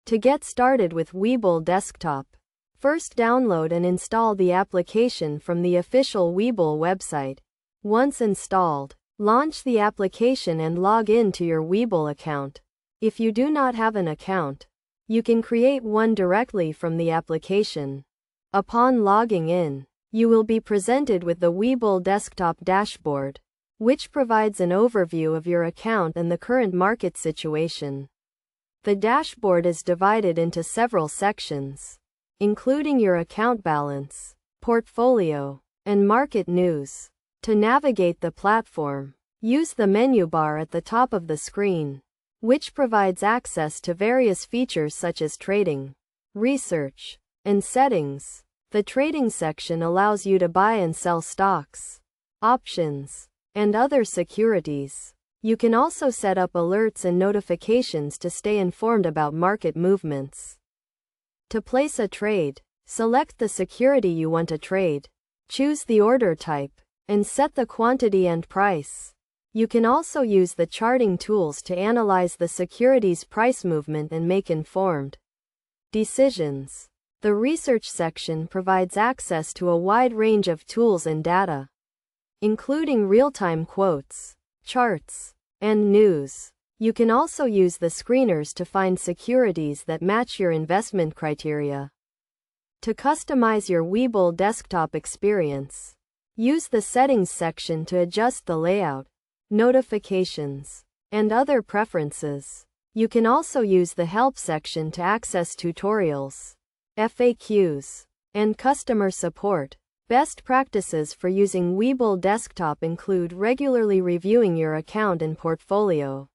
To get started with Webull Desktop, first download and install the application from the official Webull website. Once installed, launch the application and log in to your Webull account. If you do not have an account, you can create one directly from the application. Upon logging in, you will be presented with the Webull Desktop dashboard, which provides an overview of your account and the current market situation. The dashboard is divided into several sections, including your account balance, portfolio, and market news. To navigate the platform, use the menu bar at the top of the screen, which provides access to various features such as trading, research, and settings. The trading section allows you to buy and sell stocks, options, and other securities. You can also set up alerts and notifications to stay informed about market movements. To place a trade, select the security you want to trade, choose the order type, and set the quantity and price. You can also use the charting tools to analyze the security's price movement and make informed decisions. The research section provides access to a wide range of tools and data, including real-time quotes, charts, and news. You can also use the screeners to find securities that match your investment criteria. To customize your Webull desktop experience, use the settings section to adjust the layout, notifications, and other preferences. You can also use the help section to access tutorials, FAQs, and customer support. Best practices for using Webull Desktop include regularly reviewing your account and portfolio,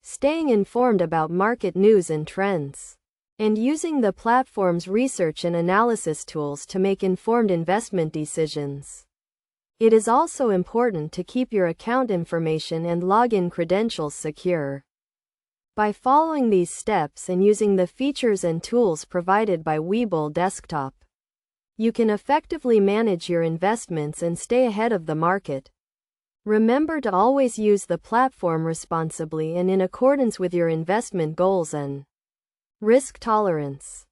staying informed about market news and trends, and using the platform's research and analysis tools to make informed investment decisions. It is also important to keep your account information and login credentials secure. By following these steps and using the features and tools provided by Webull Desktop, you can effectively manage your investments and stay ahead of the market. Remember to always use the platform responsibly and in accordance with your investment goals and risk tolerance.